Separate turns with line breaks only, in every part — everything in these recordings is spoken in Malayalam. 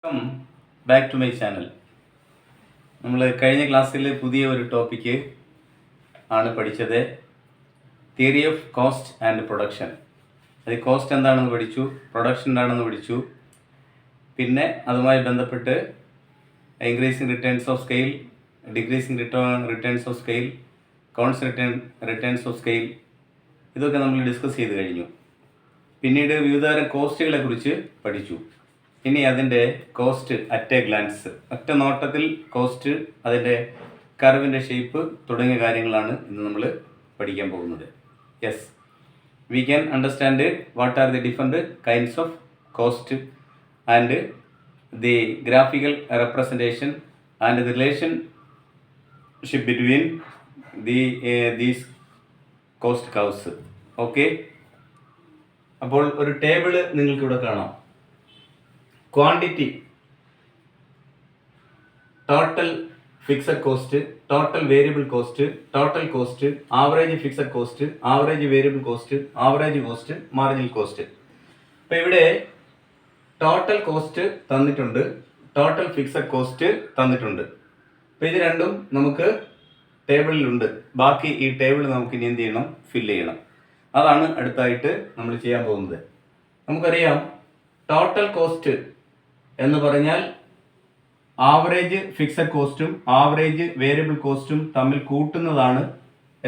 Welcome back to my channel. നമ്മൾ കഴിഞ്ഞ ക്ലാസ്സിൽ പുതിയ ഒരു ടോപ്പിക്ക് ആണ് പഠിച്ചത്, theory of cost and production. അത് കോസ്റ്റ് എന്താണെന്ന് പഠിച്ചു, പ്രൊഡക്ഷൻ എന്താണെന്ന് പഠിച്ചു. പിന്നെ അതുമായി ബന്ധപ്പെട്ട് increasing returns of scale, decreasing returns of scale, constant returns of scale, ഇതൊക്കെ നമ്മൾ ഡിസ്കസ് ചെയ്ത് കഴിഞ്ഞു. പിന്നീട് വിവിധതരം കോസ്റ്റുകളെ കുറിച്ച് പഠിച്ചു. ഇനി അതിൻ്റെ കോസ്റ്റ് അറ്റ് എ ഗ്ലാൻസ്, ഒറ്റ നോട്ടത്തിൽ കോസ്റ്റ്, അതിൻ്റെ കർവിൻ്റെ ഷേപ്പ് തുടങ്ങിയ കാര്യങ്ങളാണ് ഇന്ന് നമ്മൾ പഠിക്കാൻ പോകുന്നത്. Yes, we can understand what are the different kinds of cost and the graphical representation and the relationship between these cost curves. Okay, അപ്പോൾ ഒരു ടേബിള് നിങ്ങൾക്കിവിടെ കാണാം. Quantity, total fixed cost, total variable cost, total cost, average fixed cost, average variable cost, average cost, marginal cost. അപ്പോൾ ഇവിടെ ടോട്ടൽ കോസ്റ്റ് തന്നിട്ടുണ്ട്, ടോട്ടൽ ഫിക്സഡ് കോസ്റ്റ് തന്നിട്ടുണ്ട്. അപ്പോൾ ഇത് രണ്ടും നമുക്ക് ടേബിളിലുണ്ട്. ബാക്കി ഈ ടേബിൾ നമുക്ക് ഇനി എന്ത് ചെയ്യണം? ഫില്ല് ചെയ്യണം. അതാണ് അടുത്തായിട്ട് നമ്മൾ ചെയ്യാൻ പോകുന്നത്. നമുക്കറിയാം, ടോട്ടൽ കോസ്റ്റ് എന്ന് പറഞ്ഞാൽ ആവറേജ് ഫിക്സഡ് കോസ്റ്റും ആവറേജ് വേരിയബിൾ കോസ്റ്റും തമ്മിൽ കൂട്ടുന്നതാണ്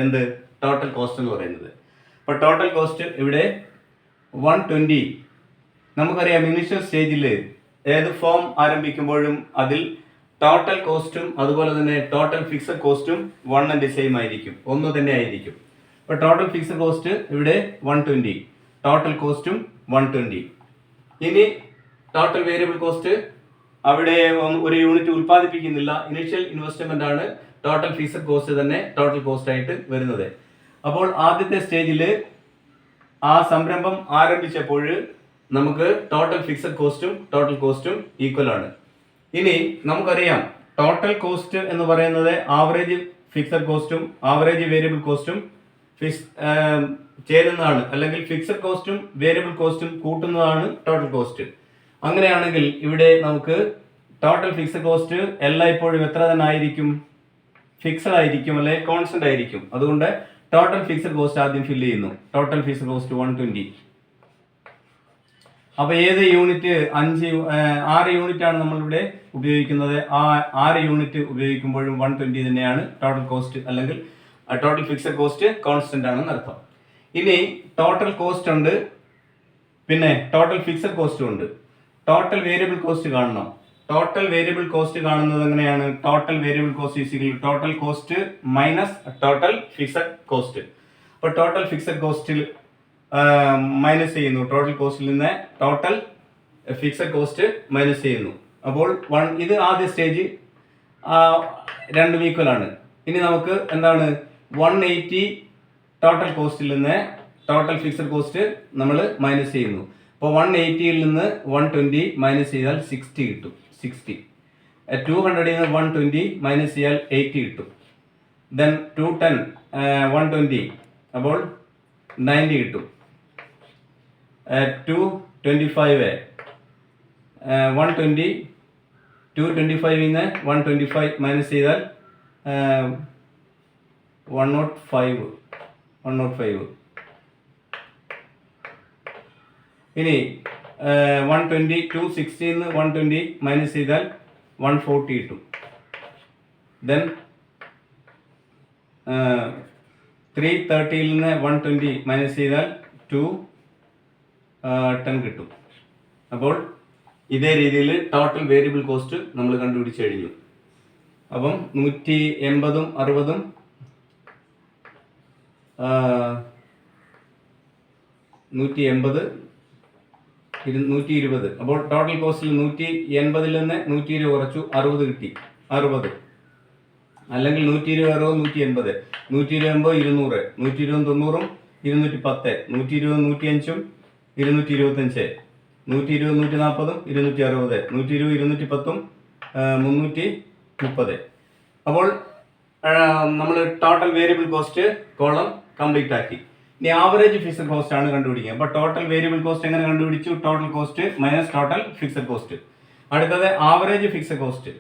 എന്ത്? ടോട്ടൽ കോസ്റ്റ് എന്ന് പറയുന്നത്. അപ്പോൾ ടോട്ടൽ കോസ്റ്റ് ഇവിടെ 120. നമുക്കറിയാം, ഇനിഷ്യൽ സ്റ്റേജിൽ ഏത് ഫോം ആരംഭിക്കുമ്പോഴും അതിൽ ടോട്ടൽ കോസ്റ്റും അതുപോലെ തന്നെ ടോട്ടൽ ഫിക്സഡ് കോസ്റ്റും വൺ ആൻഡ് സെയിം ആയിരിക്കും, ഒന്ന് തന്നെ ആയിരിക്കും. അപ്പോൾ ടോട്ടൽ ഫിക്സഡ് കോസ്റ്റ് ഇവിടെ 120, ടോട്ടൽ കോസ്റ്റും 120. ഇനി ടോട്ടൽ വേരിയബിൾ കോസ്റ്റ്, അവിടെ ഒരു യൂണിറ്റ് ഉൽപ്പാദിപ്പിക്കുന്നില്ല, ഇനിഷ്യൽ ഇൻവെസ്റ്റ്മെന്റ് ആണ്, ടോട്ടൽ ഫിക്സഡ് കോസ്റ്റ് തന്നെ ടോട്ടൽ കോസ്റ്റ് ആയിട്ട് വരുന്നത്. അപ്പോൾ ആദ്യത്തെ സ്റ്റേജിൽ ആ സംരംഭം ആരംഭിച്ചപ്പോൾ നമുക്ക് ടോട്ടൽ ഫിക്സഡ് കോസ്റ്റും ടോട്ടൽ കോസ്റ്റും ഈക്വൽ ആണ്. ഇനി നമുക്കറിയാം, ടോട്ടൽ കോസ്റ്റ് എന്ന് പറയുന്നത് ആവറേജ് ഫിക്സഡ് കോസ്റ്റും ആവറേജ് വേരിയബിൾ കോസ്റ്റും ചേരുന്നതാണ്, അല്ലെങ്കിൽ ഫിക്സഡ് കോസ്റ്റും വേരിയബിൾ കോസ്റ്റും കൂട്ടുന്നതാണ് ടോട്ടൽ കോസ്റ്റ്. അങ്ങനെയാണെങ്കിൽ ഇവിടെ നമുക്ക് ടോട്ടൽ ഫിക്സഡ് കോസ്റ്റ് എല്ലായ്പ്പോഴും എത്ര തന്നെ ആയിരിക്കും? ഫിക്സഡ് ആയിരിക്കും, അല്ലെങ്കിൽ കോൺസ്റ്റന്റ് ആയിരിക്കും. അതുകൊണ്ട് ടോട്ടൽ ഫിക്സഡ് കോസ്റ്റ് ആദ്യം ഫില്ല് ചെയ്യുന്നു. Total fixed cost 120. അപ്പൊ ഏത് യൂണിറ്റ്? 6 യൂണിറ്റ് ആണ് നമ്മളിവിടെ ഉപയോഗിക്കുന്നത്. ആ 6 യൂണിറ്റ് ഉപയോഗിക്കുമ്പോഴും 120 തന്നെയാണ് ടോട്ടൽ കോസ്റ്റ്, അല്ലെങ്കിൽ ടോട്ടൽ ഫിക്സഡ് കോസ്റ്റ് കോൺസ്റ്റന്റ് ആണെന്ന് അർത്ഥം. ഇനി ടോട്ടൽ കോസ്റ്റ് ഉണ്ട്, പിന്നെ ടോട്ടൽ ഫിക്സഡ് കോസ്റ്റും ഉണ്ട്. ടോട്ടൽ വേരിയബിൾ കോസ്റ്റ് കാണണം. ടോട്ടൽ വേരിയബിൾ കോസ്റ്റ് കാണുന്നത് എങ്ങനെയാണ്? Total variable cost is equal to total cost minus total fixed cost. അപ്പോൾ ടോട്ടൽ ഫിക്സഡ് കോസ്റ്റിൽ മൈനസ് ചെയ്യുന്നു, ടോട്ടൽ കോസ്റ്റിൽ നിന്ന് ടോട്ടൽ ഫിക്സഡ് കോസ്റ്റ് മൈനസ് ചെയ്യുന്നു. അപ്പോൾ ഇത് ആദ്യ സ്റ്റേജ്, രണ്ടും ഈക്വൽ ആണ്. ഇനി നമുക്ക് എന്താണ്? 180 ടോട്ടൽ കോസ്റ്റിൽ നിന്ന് ടോട്ടൽ ഫിക്സഡ് കോസ്റ്റ് നമ്മൾ മൈനസ് ചെയ്യുന്നു. അപ്പോൾ 180ൽ നിന്ന് 120 മൈനസ് ചെയ്താൽ 60 കിട്ടും. 60. 200ൽ നിന്ന് 120 മൈനസ് ചെയ്താൽ 80 കിട്ടും. ദെൻ 210 120, അപ്പോൾ 90 കിട്ടും. 225 120, 225ൽ നിന്ന് 125 മൈനസ് ചെയ്താൽ 105. ഇനി 120, 260ൽ നിന്ന് 120 മൈനസ് ചെയ്താൽ 140 കിട്ടും. ദെൻ 330ൽ നിന്ന് 120 മൈനസ് ചെയ്താൽ 210 കിട്ടും. അപ്പോൾ ഇതേ രീതിയിൽ ടോട്ടൽ വേരിയബിൾ കോസ്റ്റ് നമ്മൾ കണ്ടുപിടിച്ച് കഴിഞ്ഞു. അപ്പം 180ഉം 60ഉം 180, 120. അപ്പോൾ ടോട്ടൽ കോസ്റ്റിൽ 180ൽ നിന്ന് 120 കുറച്ചു, 60 കിട്ടി. 60 അല്ലെങ്കിൽ 120, 60, 180. 120 200, 120 90, 210, 120 105, 225, 120 140, 260, 120 210, 330. അപ്പോൾ നമ്മൾ total variable cost column complete ആക്കി. ഇനി ആവറേജ് ഫിക്സഡ് കോസ്റ്റ് ആണ് കണ്ടുപിടിക്കുക. അപ്പോൾ ടോട്ടൽ വേരിയബിൾ കോസ്റ്റ് എങ്ങനെ കണ്ടുപിടിച്ചു? Total cost minus total fixed cost. അടുത്തത് average fixed cost.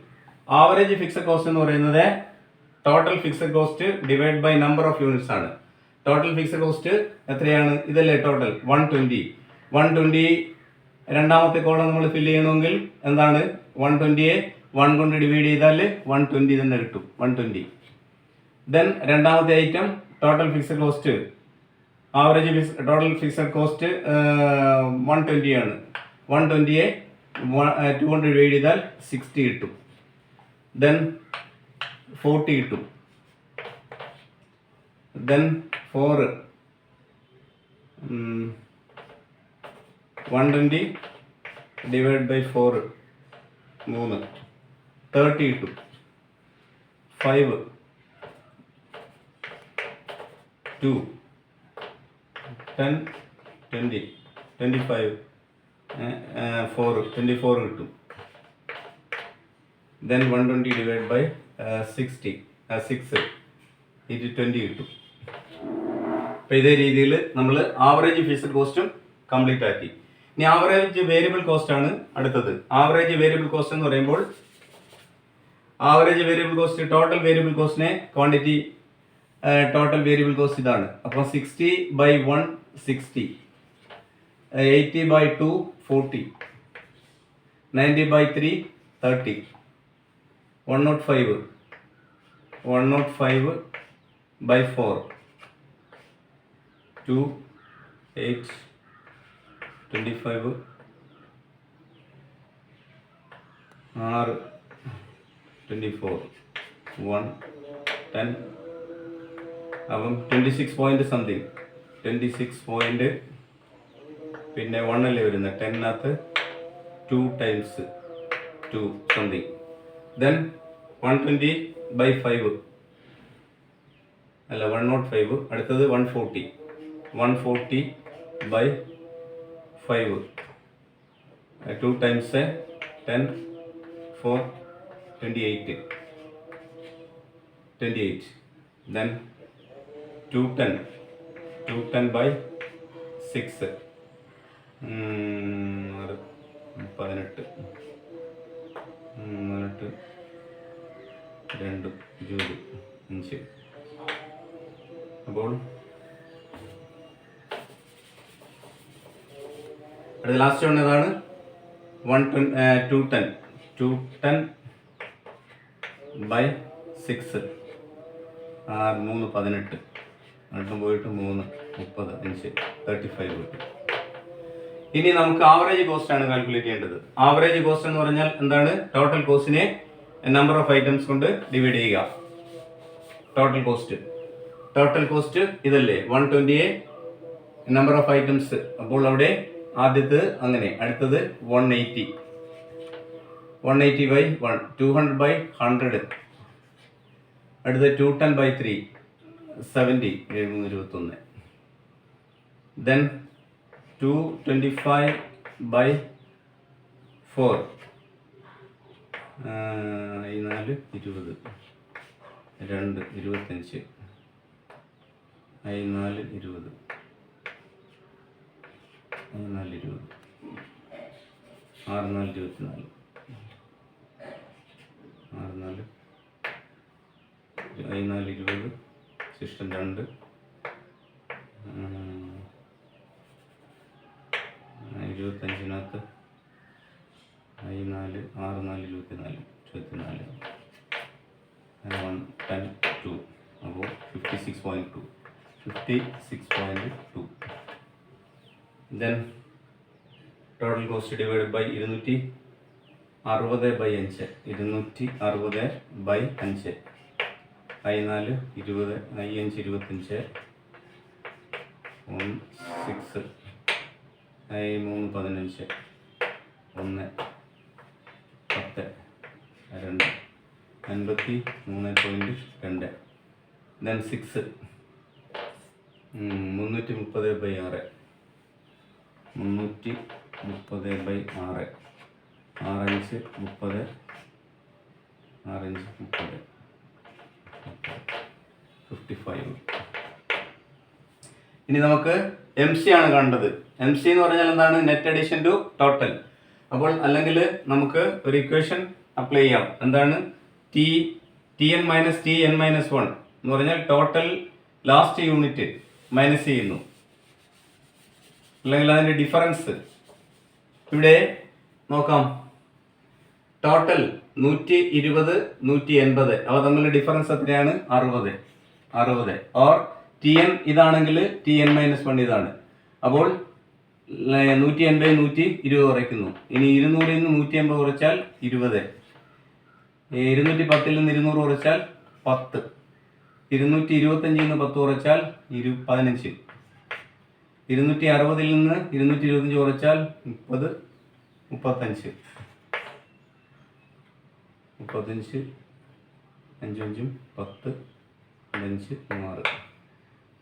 Average fixed cost എന്ന് പറയുന്നത് total fixed cost divide by number of units ആണ്. ടോട്ടൽ ഫിക്സഡ് കോസ്റ്റ് എത്രയാണ്? ഇതല്ലേ ടോട്ടൽ 120. 120 രണ്ടാമത്തെ കോളം നമ്മൾ ഫില്ല് ചെയ്യണമെങ്കിൽ എന്താണ്? 120യെ 1 കൊണ്ട് ഡിവൈഡ് ചെയ്താൽ 120 തന്നെ കിട്ടും. 120. ദെൻ രണ്ടാമത്തെ item total fixed cost, average total fixed cost 120 ആണ്. 120യെ 2 കൊണ്ട് ഡിവൈഡ് ചെയ്താൽ 60 കിട്ടും. ദെൻ 40 കിട്ടും. ദെൻ 4 120 ഡിവൈഡ് ബൈ 4 3 30 കിട്ടും. 5 2 10 20 25 4 24 കിട്ടും. ദെൻ 120 ഡിവൈഡ് ബൈ 60 6 20 കിട്ടും. അപ്പോൾ ഇതേ രീതിയിൽ നമ്മൾ ആവറേജ് ഫിക്സഡ് കോസ്റ്റും കംപ്ലീറ്റ് ആക്കി. ഇനി ആവറേജ് വേരിയബിൾ കോസ്റ്റ് ആണ് അടുത്തത്. ആവറേജ് വേരിയബിൾ കോസ്റ്റ് എന്ന് പറയുമ്പോൾ average variable cost total variable കോസ്റ്റിനെ ക്വാണ്ടിറ്റി ടോട്ടൽ വേരിയബിൾ കോസ്റ്റ് ഇതാണ്. അപ്പോൾ 60/1 60, 80/2 40, 90/3 30, 105 105/4 2 8 25 6 24 1 10 അപ്പം 26 പോയിന്റ് സംതിങ് 26 പോയിന്റ് പിന്നെ 1 അല്ലേ വരുന്നത് 10-നകത്ത് 2 ടൈംസ് 2 സംതിങ്. ദെൻ 120/5 അല്ല 105. അടുത്തത് 140 140/5 2 ടൈംസ് 10 4 28 28. Then 210/6 18 18 2 20 5. അപ്പോൾ അടുത്ത ലാസ്റ്റ് വൺ ഏതാണ്? 210/6 3 18 അടുത്തും പോയിട്ട് 3 30 5 35 കിട്ടും. ഇനി നമുക്ക് ആവറേജ് കോസ്റ്റ് ആണ് കാൽക്കുലേറ്റ് ചെയ്യേണ്ടത്. ആവറേജ് കോസ്റ്റ് എന്ന് പറഞ്ഞാൽ എന്താണ്? ടോട്ടൽ കോസ്റ്റിനെ നമ്പർ ഓഫ് ഐറ്റംസ് കൊണ്ട് ഡിവൈഡ് ചെയ്യുക. ടോട്ടൽ കോസ്റ്റ് ഇതല്ലേ 120യെ നമ്പർ ഓഫ് ഐറ്റംസ്. അപ്പോൾ അവിടെ ആദ്യത്തേത് അങ്ങനെ, അടുത്തത് 180 180/1 200/100, അടുത്തത് 210/3 70 721. Then 225/4 4 20 2 25 4 20 4 20 6 4 24 6 4 4 20 system 2 25-നകത്ത് 4 6 4 24 24 1 10 2. അപ്പോൾ 56.2. Then total cost divide by 260/5 260/5 4 20 5 25 1 6 3 15 1 10 2 53.2. Then 6 330/6 330/6 6 30 6 30 55. ഇനി നമുക്ക് എം സി ആണ് കണ്ടത്. എം സി എന്ന് പറഞ്ഞാൽ എന്താണ്? Net addition to total. അപ്പോൾ അല്ലെങ്കിൽ നമുക്ക് ഒരു ഇക്വേഷൻ അപ്ലൈ ചെയ്യാം. എന്താണ്? T N minus T N minus one എന്ന് പറഞ്ഞാൽ ടോട്ടൽ ലാസ്റ്റ് യൂണിറ്റ് മൈനസ് ചെയ്യുന്നു, അല്ലെങ്കിൽ അതിന്റെ ഡിഫറൻസ്. ഇവിടെ നോക്കാം, ടോട്ടൽ 120 180 അവ തമ്മിലുള്ള ഡിഫറൻസ് എത്രയാണ്? 60. ഓർ ടി എൻ ഇതാണെങ്കിൽ ടി എൻ മൈനസ് വൺ ഇതാണ്. അപ്പോൾ 180 120 കുറയ്ക്കുന്നു. ഇനി 200 നിന്ന് 180 കുറച്ചാൽ 20, 210 നിന്ന് 200 കുറച്ചാൽ 10, 225 നിന്ന് 10 കുറച്ചാൽ 15, 260 നിന്ന് 225 കുറച്ചാൽ 30, 35, 5 5 10 5 6.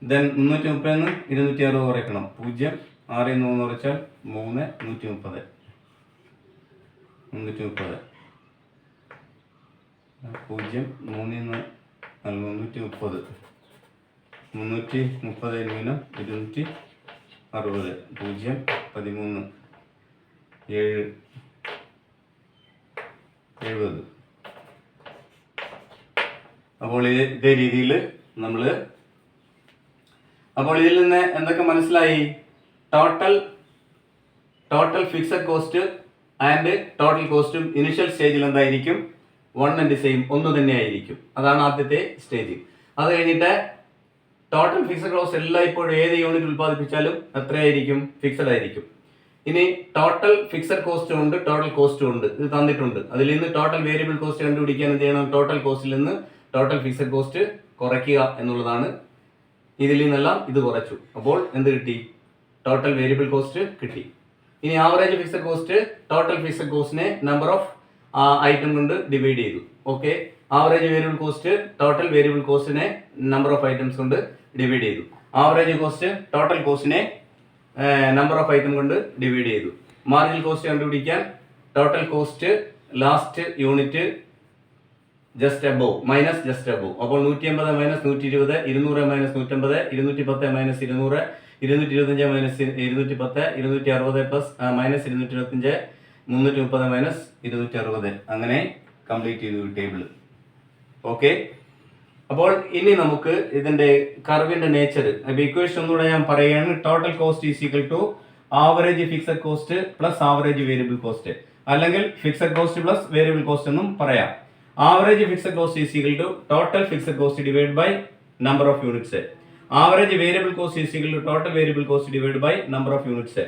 ദെൻ 330 നിന്ന് 260 കുറയ്ക്കണം. 0 6 3 കുറച്ചാൽ 3 130, 330 0 3 330, 330 മീനം 260, 0 13 7 70. അപ്പോൾ ഇതേ രീതിയിൽ നമ്മൾ, അപ്പോൾ ഇതിൽ നിന്ന് എന്തൊക്കെ മനസ്സിലായി? Total fixed cost and total കോസ്റ്റും ഇനിഷ്യൽ സ്റ്റേജിൽ എന്തായിരിക്കും? വൺ ആൻഡ് സെയിം, ഒന്ന് തന്നെ ആയിരിക്കും. അതാണ് ആദ്യത്തെ സ്റ്റേജ്. അത് കഴിഞ്ഞിട്ട് ടോട്ടൽ ഫിക്സഡ് കോസ്റ്റ് എല്ലാം ഇപ്പോഴും ഏത് യൂണിറ്റ് ഉൽപ്പാദിപ്പിച്ചാലും എത്രയായിരിക്കും? ഫിക്സഡ് ആയിരിക്കും. ഇനി ടോട്ടൽ ഫിക്സഡ് കോസ്റ്റും ഉണ്ട്, ടോട്ടൽ കോസ്റ്റും ഉണ്ട്. ഇത് തന്നിട്ടുണ്ട്. അതിൽ നിന്ന് ടോട്ടൽ വേരിയബിൾ കോസ്റ്റ് കണ്ടുപിടിക്കാൻ എന്ത് ചെയ്യണം? ടോട്ടൽ കോസ്റ്റിൽ നിന്ന് ടോട്ടൽ ഫിക്സഡ് കോസ്റ്റ് കുറയ്ക്കുക എന്നുള്ളതാണ്. ഇതിൽ നിന്നെല്ലാം ഇത് കുറച്ചു. അപ്പോൾ എന്ത് കിട്ടി? ടോട്ടൽ വേരിയബിൾ കോസ്റ്റ് കിട്ടി. ഇനി average fixed cost total fixed കോസ്റ്റിനെ നമ്പർ ഓഫ് ഐറ്റം കൊണ്ട് ഡിവൈഡ് ചെയ്തു. Okay, average variable cost total variable കോസ്റ്റിനെ നമ്പർ ഓഫ് ഐറ്റംസ് കൊണ്ട് ഡിവൈഡ് ചെയ്തു. ആവറേജ് കോസ്റ്റ് ടോട്ടൽ കോസ്റ്റിനെ നമ്പർ ഓഫ് ഐറ്റം കൊണ്ട് ഡിവൈഡ് ചെയ്തു. മാർജിനൽ കോസ്റ്റ് കണ്ടുപിടിക്കാൻ total cost last unit just above minus just above. അപ്പോൾ 180 minus 120, 200 minus 150, 210 minus 200, 225 minus 210, 260 plus minus 225, 330 minus 260. അങ്ങനെ കംപ്ലീറ്റ് ചെയ്തു ടേബിൾ. ഓക്കെ, അപ്പോൾ ഇനി നമുക്ക് ഇതിന്റെ കർവിന്റെ നേച്ചർ ഇക്വേഷൻ ഒന്നുകൂടെ ഞാൻ പറയുകയാണ്. Total cost is equal to average fixed cost plus average variable cost, അല്ലെങ്കിൽ fixed cost plus variable cost എന്നും പറയാം. Average fixed cost is equal to total fixed cost divide by number of units. Average variable cost is equal to total variable cost divide by number of units.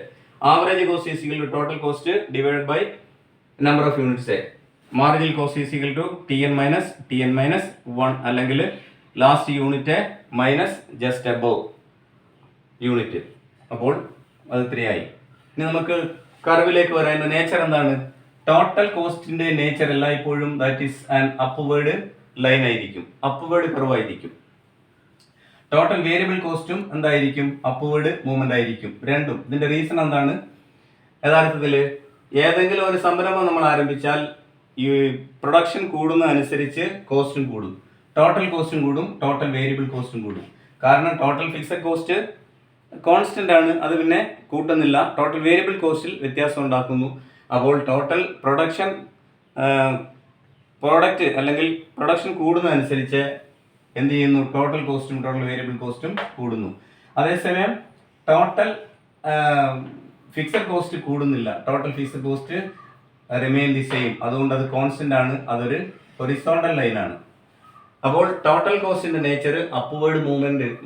Average cost is equal to total cost divide by number of units. Marginal cost is equal to T N minus 1, അല്ലെങ്കിൽ last unit minus just above unit. അപ്പോൾ അത് 3 ആയി. ഇനി നമുക്ക് കർവിലേക്ക് വരാൻ നേച്ചർ എന്താണ്? ടോട്ടൽ കോസ്റ്റിന്റെ നേച്ചർ എല്ലായ്പ്പോഴും that is an upward line ആയിരിക്കും, അപ്വേർഡ് കർവ് ആയിരിക്കും. ടോട്ടൽ വേരിയബിൾ കോസ്റ്റും എന്തായിരിക്കും? അപ്വേർഡ് മൂവ്മെന്റ് ആയിരിക്കും. രണ്ടും. ഇതിന്റെ റീസൺ എന്താണ്? യഥാർത്ഥത്തിൽ ഏതെങ്കിലും ഒരു സംരംഭം നമ്മൾ ആരംഭിച്ചാൽ ഈ പ്രൊഡക്ഷൻ കൂടുന്നതനുസരിച്ച് കോസ്റ്റും കൂടും, ടോട്ടൽ കോസ്റ്റും കൂടും, ടോട്ടൽ വേരിയബിൾ കോസ്റ്റും കൂടും. കാരണം ടോട്ടൽ ഫിക്സഡ് കോസ്റ്റ് കോൺസ്റ്റന്റ് ആണ്, അത് പിന്നെ കൂട്ടുന്നില്ല. ടോട്ടൽ വേരിയബിൾ കോസ്റ്റിൽ വ്യത്യാസം ഉണ്ടാക്കുന്നു. അപ്പോൾ ടോട്ടൽ പ്രോഡക്റ്റ് അല്ലെങ്കിൽ പ്രൊഡക്ഷൻ കൂടുന്നതനുസരിച്ച് എന്ത് ചെയ്യുന്നു? ടോട്ടൽ കോസ്റ്റും ടോട്ടൽ വേരിയബിൾ കോസ്റ്റും കൂടുന്നു. അതേസമയം ടോട്ടൽ ഫിക്സഡ് കോസ്റ്റ് കൂടുന്നില്ല, total fixed cost remain the same. അതുകൊണ്ട് അത് കോൺസ്റ്റന്റ് ആണ്, അതൊരു ഹൊറിസോണ്ടൽ ലൈൻ ആണ്. അപ്പോൾ ടോട്ടൽ കോസ്റ്റിന്റെ നേച്ചർ അപ്വേർഡ്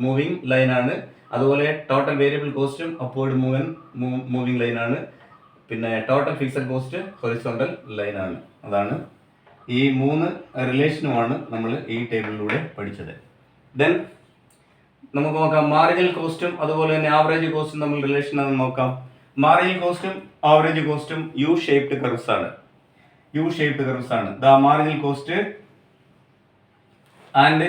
മൂവിംഗ് ലൈൻ ആണ്. അതുപോലെ ടോട്ടൽ വേരിയബിൾ കോസ്റ്റും അപ്വേർഡ് മൂവിംഗ് ലൈൻ ആണ്. പിന്നെ total fixed cost horizontal line ആണ്. അതാണ് ഈ 3 റിലേഷനുമാണ് നമ്മൾ ഈ ടേബിളിലൂടെ പഠിച്ചത്. ദെൻ നമുക്ക് നോക്കാം മാർജിനൽ കോസ്റ്റും അതുപോലെ തന്നെ ആവറേജ് കോസ്റ്റും തമ്മിൽ റിലേഷൻ ആണെന്ന് നോക്കാം. മാർജിനൽ കോസ്റ്റും ആവറേജ് കോസ്റ്റും യു ഷേപ്ഡ് കർവ്സ് ആണ്. The marginal cost and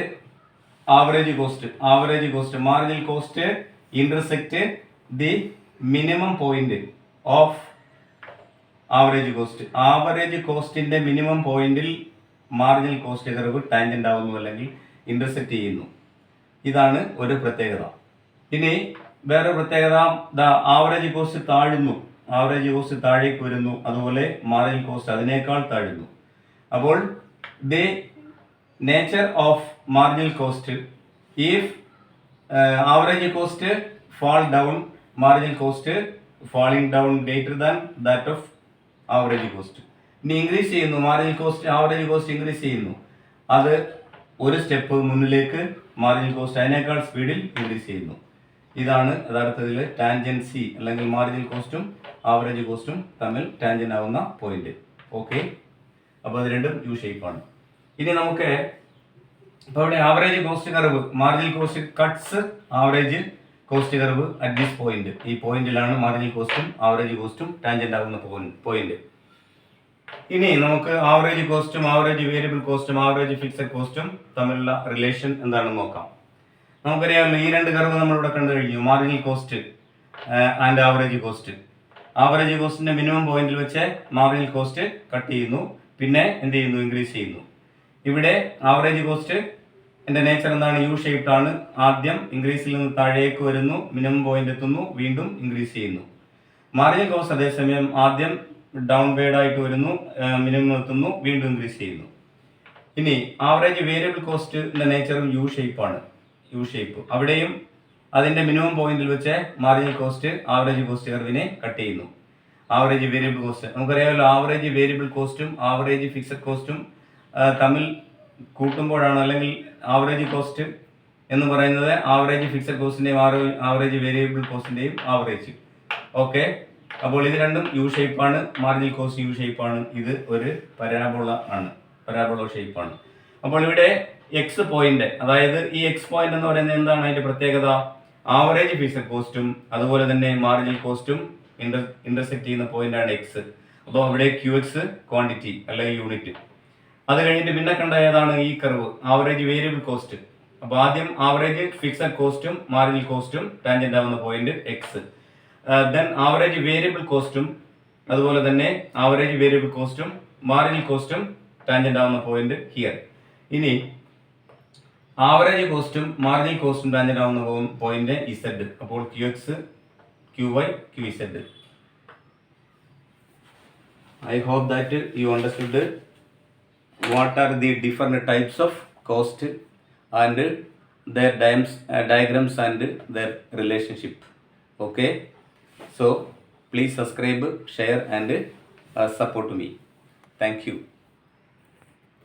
average cost marginal cost intersect the minimum point of average കോസ്റ്റിന്റെ മിനിമം പോയിന്റിൽ മാർജിനൽ കോസ്റ്റ് കർവ് ടാൻജന്റ് ആവുന്നു, അല്ലെങ്കിൽ ഇന്റർസെക്റ്റ് ചെയ്യുന്നു. ഇതാണ് ഒരു പ്രത്യേകത. ഇനി വേറെ പ്രത്യേകത, ആവറേജ് കോസ്റ്റ് താഴുന്നു. ആവറേജ് കോസ്റ്റ് താഴേക്ക് വരുന്നു, അതുപോലെ മാർജിനൽ കോസ്റ്റ് അതിനേക്കാൾ താഴുന്നു. അപ്പോൾ the nature of marginal cost, if average cost fall down, marginal cost falling down greater than that of average cost. ഇനി ഇൻക്രീസ് ചെയ്യുന്നു, marginal cost average cost increase ചെയ്യുന്നു, അത് ഒരു സ്റ്റെപ്പ് മുന്നിലേക്ക് മാർജിനൽ കോസ്റ്റ് അതിനേക്കാൾ സ്പീഡിൽ ഇൻക്രീസ് ചെയ്യുന്നു. ഇതാണ് യഥാർത്ഥത്തിൽ ടാൻജൻസി, അല്ലെങ്കിൽ മാർജിനൽ കോസ്റ്റും ആവറേജ് കോസ്റ്റും തമ്മിൽ ടാൻജൻ ആവുന്ന പോയിന്റ്. ഓക്കെ, അപ്പോൾ അത് രണ്ടും യു ഷേപ്പാണ്. ഇനി നമുക്ക് ഇപ്പോൾ ഇവിടെ average cost curve, marginal cost cuts average cost curve at this point. ഈ പോയിന്റിലാണ് മാർജിനൽ കോസ്റ്റും ആവറേജ് കോസ്റ്റും ടാൻജന്റ് ആകുന്ന പോയിന്റ്. ഇനി നമുക്ക് ആവറേജ് കോസ്റ്റും ആവറേജ് വേരിയബിൾ കോസ്റ്റും ആവറേജ് ഫിക്സഡ് കോസ്റ്റും തമ്മിലുള്ള റിലേഷൻ എന്താണെന്ന് നോക്കാം. നമുക്കറിയാമല്ലോ, ഈ രണ്ട് കർവ് നമ്മളിവിടെ കണ്ടു കഴിഞ്ഞു, marginal cost and average cost. Average കോസ്റ്റിന്റെ മിനിമം പോയിന്റിൽ വെച്ച് മാർജിനൽ കോസ്റ്റ് കട്ട് ചെയ്യുന്നു, പിന്നെ എന്ത് ചെയ്യുന്നു, ഇൻക്രീസ് ചെയ്യുന്നു. ഇവിടെ ആവറേജ് കോസ്റ്റ് എൻ്റെ നേച്ചർ എന്താണ്, യു ഷേപ്ഡ് ആണ്. ആദ്യം ഇൻക്രീസിൽ നിന്ന് താഴേക്ക് വരുന്നു, മിനിമം പോയിന്റ് എത്തുന്നു, വീണ്ടും ഇൻക്രീസ് ചെയ്യുന്നു. മാർജിനൽ കോസ്റ്റ് അതേസമയം ആദ്യം ഡൗൺവേർഡ് ആയിട്ട് വരുന്നു, മിനിമം എത്തുന്നു, വീണ്ടും ഇൻക്രീസ് ചെയ്യുന്നു. ഇനി ആവറേജ് വേരിയബിൾ കോസ്റ്റിന്റെ നേച്ചറും യു ഷേപ്പാണ്, യു ഷേപ്പ്. അവിടെയും അതിന്റെ മിനിമം പോയിന്റിൽ വെച്ച് മാർജിനൽ കോസ്റ്റ് ആവറേജ് കോസ്റ്റ് കർവിനെ കട്ട് ചെയ്യുന്നു. ആവറേജ് വേരിയബിൾ കോസ്റ്റ് നമുക്കറിയാമല്ലോ, ആവറേജ് വേരിയബിൾ കോസ്റ്റും ആവറേജ് ഫിക്സഡ് കോസ്റ്റും തമ്മിൽ കൂട്ടുമ്പോഴാണ്, അല്ലെങ്കിൽ ആവറേജ് കോസ്റ്റ് എന്ന് പറയുന്നത് ആവറേജ് ഫിക്സഡ് കോസ്റ്റിന്റെയും ആവറേജ് വേരിയബിൾ കോസ്റ്റിന്റെയും ആവറേജ്. ഓക്കെ, അപ്പോൾ ഇത് രണ്ടും യു ഷേപ്പാണ്, മാർജിനൽ കോസ്റ്റ് യു ഷേപ്പാണ്. ഇത് ഒരു പരാബോള ആണ്, പരാബോള ഷേപ്പാണ്. അപ്പോൾ ഇവിടെ എക്സ് പോയിന്റ്, അതായത് ഈ എക്സ് പോയിന്റ് എന്ന് പറയുന്നത് എന്താണ് അതിന്റെ പ്രത്യേകത, ആവറേജ് ഫിക്സഡ് കോസ്റ്റും അതുപോലെ തന്നെ മാർജിനൽ കോസ്റ്റും ഇന്റർസെക്ട് ചെയ്യുന്ന പോയിന്റ് ആണ് എക്സ്. അപ്പോൾ അവിടെ ക്യു എക്സ് ക്വാണ്ടിറ്റി അല്ലെങ്കിൽ യൂണിറ്റ്. അത് കഴിഞ്ഞിട്ട് പിന്നെ കണ്ട ഏതാണ് ഈ കർവ്, ആവറേജ് വേരിയബിൾ കോസ്റ്റ്. അപ്പോൾ ആദ്യം ആവറേജ് ഫിക്സഡ് കോസ്റ്റും മാർജിനൽ കോസ്റ്റും ടാൻജന്റ് ആവുന്ന point X. Then average variable കോസ്റ്റും അതുപോലെ തന്നെ ആവറേജ് വേരിയബിൾ കോസ്റ്റും മാർജിനൽ കോസ്റ്റും ടാൻജന്റ് ആവുന്ന പോയിന്റ് ഹിയർ. ഇനി ആവറേജ് കോസ്റ്റും മാർജിനൽ കോസ്റ്റും ടാൻജന്റ് ആവുന്ന പോയിന്റ് ഇസഡ്. അപ്പോൾ Q X, Q Y, Q Z. I hope that you understood what are the different types of cost and their diagrams and their relationship. Okay, so please subscribe, share and support me. Thank you.